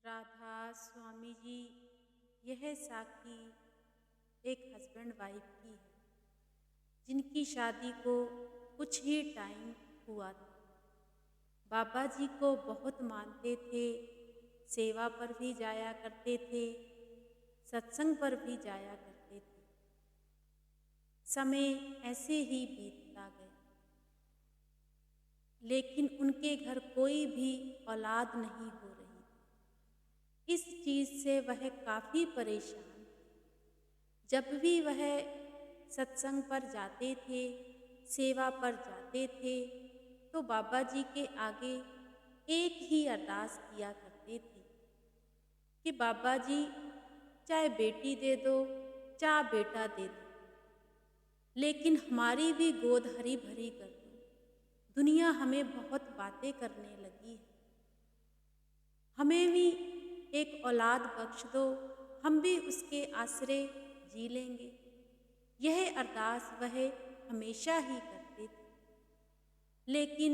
राधा स्वामी जी, यह साखी एक हस्बैंड वाइफ की है जिनकी शादी को कुछ ही टाइम हुआ था। बाबा जी को बहुत मानते थे, सेवा पर भी जाया करते थे, सत्संग पर भी जाया करते थे। समय ऐसे ही बीतता गया, लेकिन उनके घर कोई भी औलाद नहीं हो रही। इस चीज़ से वह काफ़ी परेशान थे। जब भी वह सत्संग पर जाते थे, सेवा पर जाते थे, तो बाबा जी के आगे एक ही अरदास किया करते थे कि बाबा जी चाहे बेटी दे दो, चाहे बेटा दे दो, लेकिन हमारी भी गोद हरी भरी कर दो। दुनिया हमें बहुत बातें करने लगी है, हमें भी एक औलाद बख्श दो, हम भी उसके आसरे जी लेंगे। यह अरदास वह हमेशा ही करते थे। लेकिन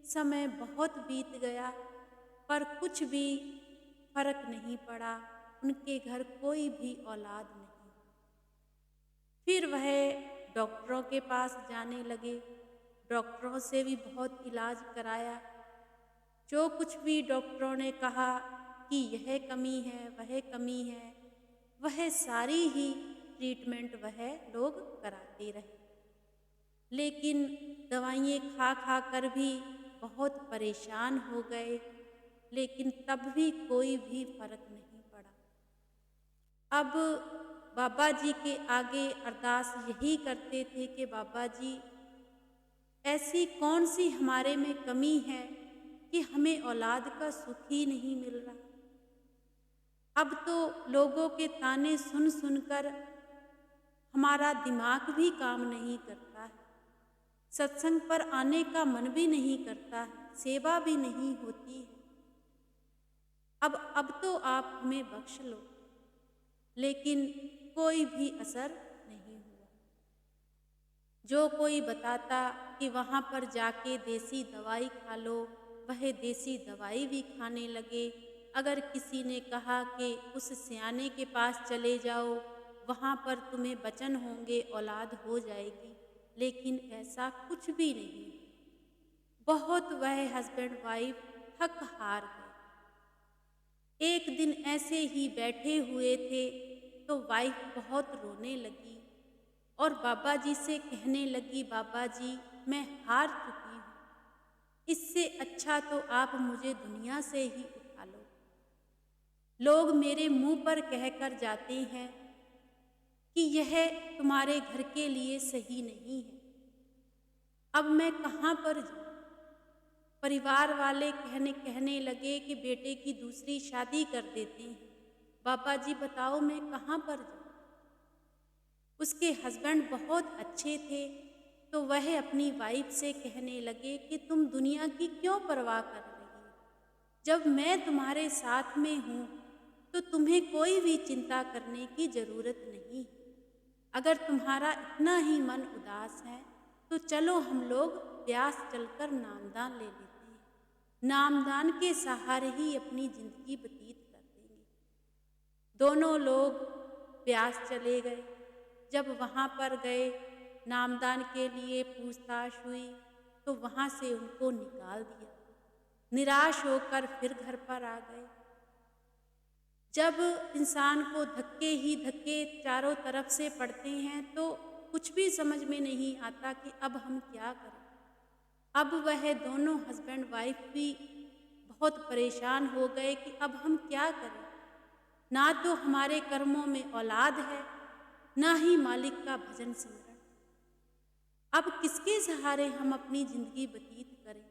समय बहुत बीत गया, पर कुछ भी फर्क नहीं पड़ा, उनके घर कोई भी औलाद नहीं। फिर वह डॉक्टरों के पास जाने लगे, डॉक्टरों से भी बहुत इलाज कराया। जो कुछ भी डॉक्टरों ने कहा कि यह कमी है, वह कमी है, वह सारी ही ट्रीटमेंट वह लोग कराते रहे। लेकिन दवाइयाँ खा खा कर भी बहुत परेशान हो गए, लेकिन तब भी कोई भी फर्क नहीं पड़ा। अब बाबा जी के आगे अरदास यही करते थे कि बाबा जी, ऐसी कौन सी हमारे में कमी है कि हमें औलाद का सुख ही नहीं मिल रहा। अब तो लोगों के ताने सुन सुनकर हमारा दिमाग भी काम नहीं करता है, सत्संग पर आने का मन भी नहीं करता है, सेवा भी नहीं होती है। अब तो आप हमें बख्श लो। लेकिन कोई भी असर नहीं हुआ। जो कोई बताता कि वहाँ पर जाके देसी दवाई खा लो, वह देसी दवाई भी खाने लगे। अगर किसी ने कहा कि उस सियाने के पास चले जाओ, वहाँ पर तुम्हें बचन होंगे, औलाद हो जाएगी, लेकिन ऐसा कुछ भी नहीं। बहुत वह हस्बैंड वाइफ थक हार गए। एक दिन ऐसे ही बैठे हुए थे तो वाइफ बहुत रोने लगी और बाबा जी से कहने लगी, बाबा जी मैं हार चुकी हूँ, इससे अच्छा तो आप मुझे दुनिया से ही उठा लो। लोग मेरे मुंह पर कहकर जाते हैं कि यह तुम्हारे घर के लिए सही नहीं है। अब मैं कहाँ पर जाऊँ? परिवार वाले कहने लगे कि बेटे की दूसरी शादी कर देते हैं। बाबा जी बताओ मैं कहाँ पर जाऊँ? उसके हस्बैंड बहुत अच्छे थे, तो वह अपनी वाइफ से कहने लगे कि तुम दुनिया की क्यों परवाह कर रही हो? जब मैं तुम्हारे साथ में हूँ तो तुम्हें कोई भी चिंता करने की जरूरत नहीं। अगर तुम्हारा इतना ही मन उदास है तो चलो हम लोग ब्यास चलकर नामदान ले लेते हैं। नामदान के सहारे ही अपनी जिंदगी व्यतीत कर देंगे। दोनों लोग ब्यास चले गए। जब वहाँ पर गए, नामदान के लिए पूछताछ हुई तो वहाँ से उनको निकाल दिया। निराश होकर फिर घर पर आ गए। जब इंसान को धक्के ही धक्के चारों तरफ से पड़ते हैं तो कुछ भी समझ में नहीं आता कि अब हम क्या करें। अब वह दोनों हस्बैंड वाइफ भी बहुत परेशान हो गए कि अब हम क्या करें। ना तो हमारे कर्मों में औलाद है, ना ही मालिक का भजन सिमरन। अब किसके सहारे हम अपनी जिंदगी व्यतीत करें।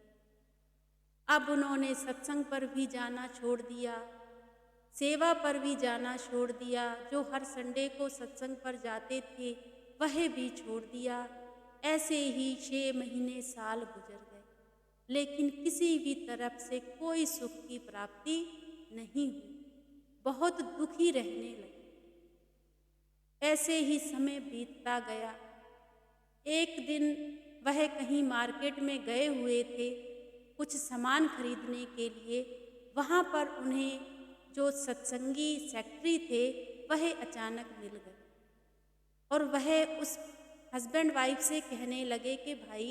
अब उन्होंने सत्संग पर भी जाना छोड़ दिया, सेवा पर भी जाना छोड़ दिया। जो हर संडे को सत्संग पर जाते थे वह भी छोड़ दिया। ऐसे ही 6 महीने साल गुजर गए, लेकिन किसी भी तरफ से कोई सुख की प्राप्ति नहीं हुई। बहुत दुखी रहने लगे। ऐसे ही समय बीतता गया। एक दिन वह कहीं मार्केट में गए हुए थे कुछ सामान खरीदने के लिए। वहाँ पर उन्हें जो सत्संगी सेक्रेटरी थे वह अचानक मिल गए और वह उस हस्बैंड वाइफ से कहने लगे कि भाई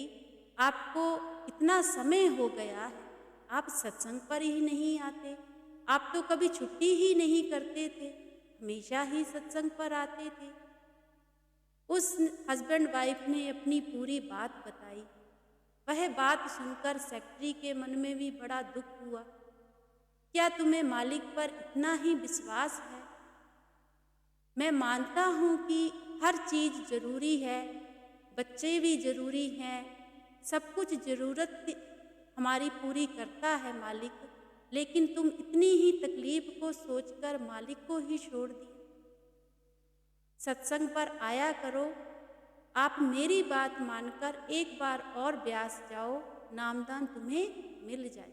आपको इतना समय हो गया है, आप सत्संग पर ही नहीं आते, आप तो कभी छुट्टी ही नहीं करते थे, हमेशा ही सत्संग पर आते थे। उस हस्बैंड वाइफ ने अपनी पूरी बात बताई। वह बात सुनकर सेक्रेटरी के मन में भी बड़ा दुख हुआ। क्या तुम्हें मालिक पर इतना ही विश्वास है? मैं मानता हूँ कि हर चीज़ जरूरी है, बच्चे भी जरूरी हैं, सब कुछ जरूरत हमारी पूरी करता है मालिक, लेकिन तुम इतनी ही तकलीफ को सोचकर मालिक को ही छोड़ दिया। सत्संग पर आया करो, आप मेरी बात मानकर एक बार और ब्यास जाओ, नामदान तुम्हें मिल जाए।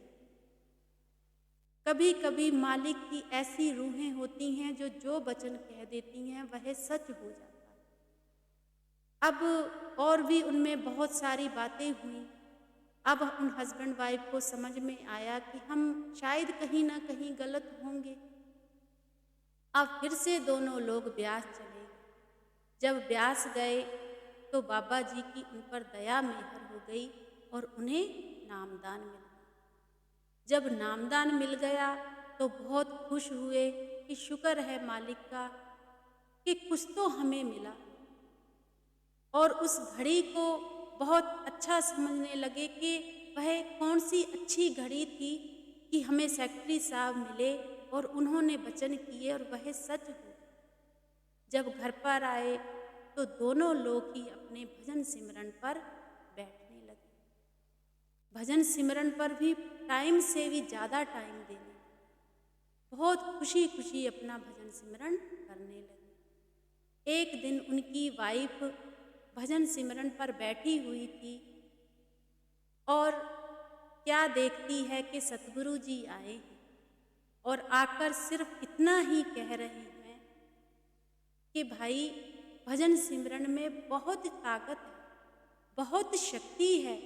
कभी कभी मालिक की ऐसी रूहें होती हैं जो वचन कह देती हैं वह सच हो जाता है। अब और भी उनमें बहुत सारी बातें हुई। अब उन हस्बैंड वाइफ को समझ में आया कि हम शायद कहीं ना कहीं गलत होंगे। अब फिर से दोनों लोग ब्यास चले। जब ब्यास गए तो बाबा जी की उन पर दया मेहर हो गई और उन्हें नामदान मिल गया। जब नामदान मिल गया तो बहुत खुश हुए कि शुक्र है मालिक का कि कुछ तो हमें मिला, और उस घड़ी को बहुत अच्छा समझने लगे कि वह कौन सी अच्छी घड़ी थी कि हमें सेक्रेटरी साहब मिले और उन्होंने वचन किए और वह सच हो। जब घर पर आए तो दोनों लोग ही अपने भजन सिमरन पर बैठने लगे। भजन सिमरन पर भी टाइम से भी ज़्यादा टाइम देने, बहुत खुशी खुशी अपना भजन सिमरन करने लगे। एक दिन उनकी वाइफ भजन सिमरन पर बैठी हुई थी और क्या देखती है कि सतगुरु जी आए हैं और आकर सिर्फ इतना ही कह रहे हैं कि भाई भजन सिमरन में बहुत ताकत है, बहुत शक्ति है,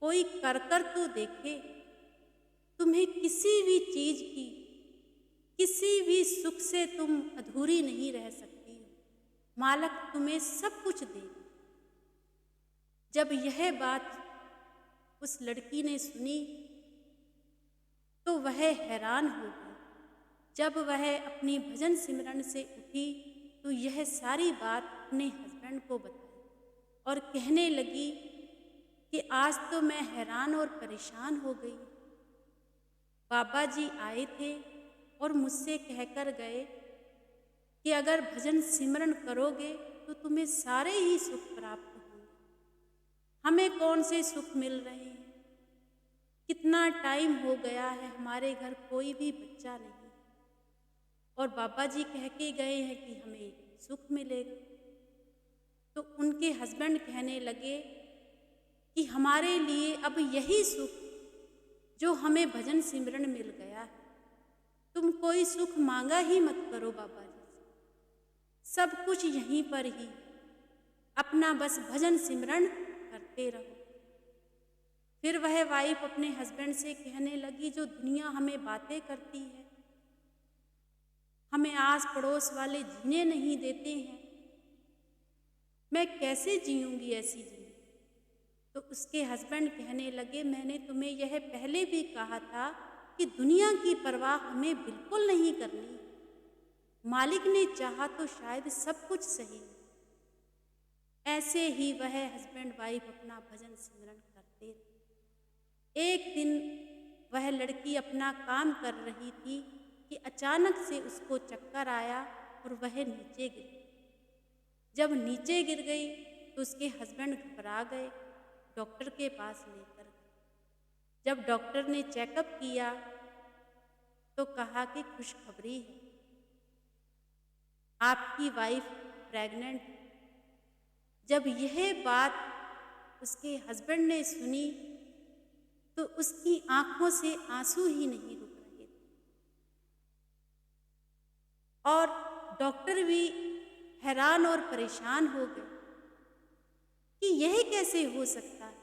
कोई कर तो देखे। तुम्हें किसी भी चीज की, किसी भी सुख से तुम अधूरी नहीं रह सकती हो, मालिक तुम्हें सब कुछ देगा। जब यह बात उस लड़की ने सुनी तो वह हैरान हो गई। जब वह अपनी भजन सिमरन से उठी तो यह सारी बात अपने हस्बैंड को बताई और कहने लगी कि आज तो मैं हैरान और परेशान हो गई। बाबा जी आए थे और मुझसे कहकर गए कि अगर भजन सिमरन करोगे तो तुम्हें सारे ही सुख प्राप्त होंगे। हमें कौन से सुख मिल रहे हैं? कितना टाइम हो गया है, हमारे घर कोई भी बच्चा नहीं और बाबा जी कह के गए हैं कि हमें सुख मिलेगा। तो उनके हस्बैंड कहने लगे कि हमारे लिए अब यही सुख जो हमें भजन सिमरन मिल गया है, तुम कोई सुख मांगा ही मत करो बाबा जी से, सब कुछ यहीं पर ही, अपना बस भजन सिमरन करते रहो। फिर वह वाइफ अपने हस्बैंड से कहने लगी, जो दुनिया हमें बातें करती है, हमें आस पड़ोस वाले जीने नहीं देते हैं, मैं कैसे जीऊंगी ऐसी जिंदगी। तो उसके हस्बैंड कहने लगे, मैंने तुम्हें यह पहले भी कहा था कि दुनिया की परवाह हमें बिल्कुल नहीं करनी, मालिक ने चाहा तो शायद सब कुछ सही। ऐसे ही वह हस्बैंड वाइफ अपना भजन सिमरन करते थे। एक दिन वह लड़की अपना काम कर रही थी कि अचानक से उसको चक्कर आया और वह नीचे गिर गई। जब नीचे गिर गई तो उसके हस्बैंड घबरा गए, डॉक्टर के पास लेकर गए। जब डॉक्टर ने चेकअप किया तो कहा कि खुशखबरी है, आपकी वाइफ प्रेग्नेंट है। जब यह बात उसके हस्बैंड ने सुनी तो उसकी आंखों से आंसू ही नहीं रुक रहे थे और डॉक्टर भी हैरान और परेशान हो गए कि यह कैसे हो सकता है।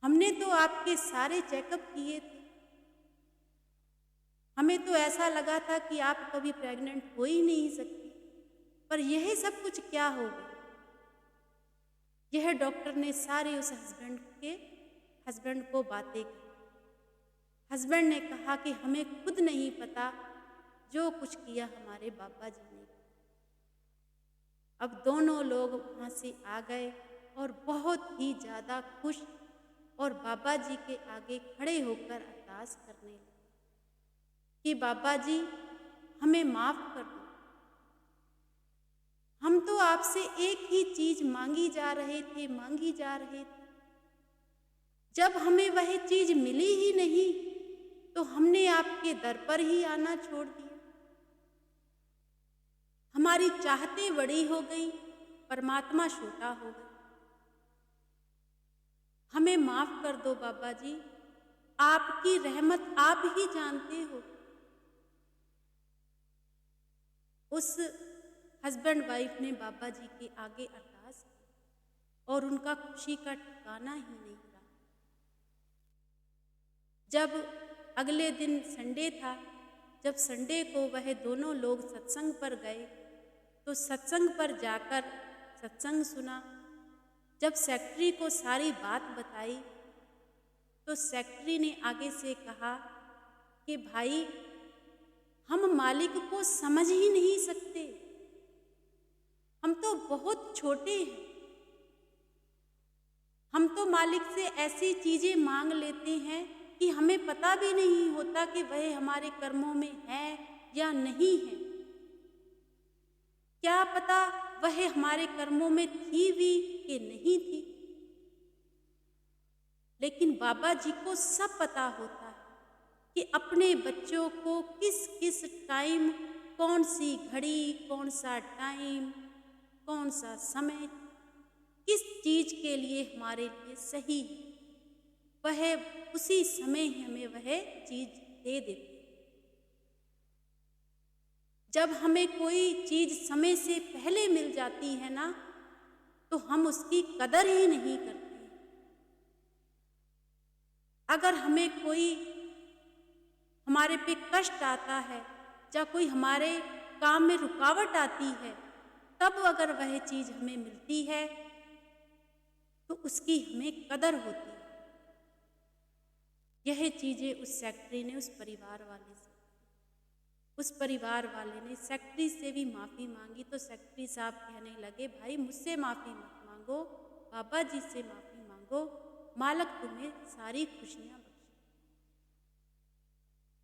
हमने तो आपके सारे चेकअप किए थे, हमें तो ऐसा लगा था कि आप कभी प्रेग्नेंट हो ही नहीं सकती, पर यह सब कुछ क्या हो गया। यह डॉक्टर ने सारे उस हस्बैंड को बातें की। हस्बैंड ने कहा कि हमें खुद नहीं पता जो कुछ किया हमारे बाबा जी ने। अब दोनों लोग वहाँ से आ गए और बहुत ही ज़्यादा खुश और बाबा जी के आगे खड़े होकर अरदास करने लगे कि बाबा जी हमें माफ़ कर दो। हम तो आपसे एक ही चीज़ मांगी जा रहे थे। जब हमें वह चीज़ मिली ही नहीं तो हमने आपके दर पर ही आना छोड़ दिया। हमारी चाहतें बड़ी हो गई, परमात्मा छोटा हो गया। हमें माफ कर दो बाबा जी, आपकी रहमत आप ही जानते हो। उस हस्बैंड वाइफ ने बाबा जी के आगे अरदास की और उनका खुशी का ठिकाना ही नहीं रहा। जब अगले दिन संडे था, जब संडे को वह दोनों लोग सत्संग पर गए तो सत्संग पर जाकर सत्संग सुना। जब सेक्रेटरी को सारी बात बताई तो सेक्रेटरी ने आगे से कहा कि भाई हम मालिक को समझ ही नहीं सकते, हम तो बहुत छोटे हैं। हम तो मालिक से ऐसी चीजें मांग लेते हैं कि हमें पता भी नहीं होता कि वह हमारे कर्मों में है या नहीं है। क्या पता वह हमारे कर्मों में थी भी कि नहीं थी। लेकिन बाबा जी को सब पता होता है कि अपने बच्चों को किस किस टाइम, कौन सी घड़ी, कौन सा टाइम, कौन सा समय, किस चीज के लिए हमारे लिए सही है, वह उसी समय हमें वह चीज दे देते। जब हमें कोई चीज समय से पहले मिल जाती है ना, तो हम उसकी कदर ही नहीं करते। अगर हमें कोई हमारे पे कष्ट आता है या कोई हमारे काम में रुकावट आती है, तब अगर वह चीज हमें मिलती है तो उसकी हमें कदर होती है। यह चीजें उस सेक्रेटरी ने उस परिवार वाले से, उस परिवार वाले ने सेक्रेटरी से भी माफ़ी मांगी तो सेक्रेटरी साहब कहने लगे, भाई मुझसे माफ़ी मत मांगो, बाबा जी से माफ़ी मांगो, मालिक तुम्हें सारी खुशियाँ बख्शे।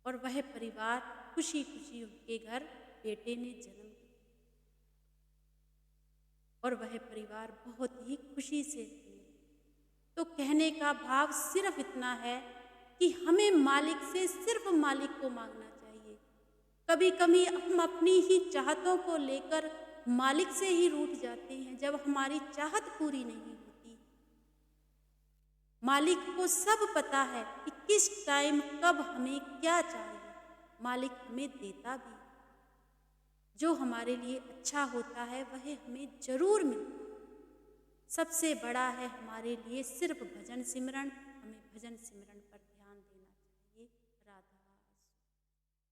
और वह परिवार खुशी खुशी उनके घर बेटे ने जन्म लिया और वह परिवार बहुत ही खुशी से रहे। तो कहने का भाव सिर्फ इतना है कि हमें मालिक से सिर्फ मालिक को मांगना चाहिए। कभी कभी हम अपनी ही चाहतों को लेकर मालिक से ही रूठ जाते हैं जब हमारी चाहत पूरी नहीं होती। मालिक को सब पता है कि किस टाइम कब हमें क्या चाहिए। मालिक हमें देता भी, जो हमारे लिए अच्छा होता है वह हमें जरूर मिलता है। सबसे बड़ा है हमारे लिए सिर्फ भजन सिमरन, हमें भजन सिमरन पर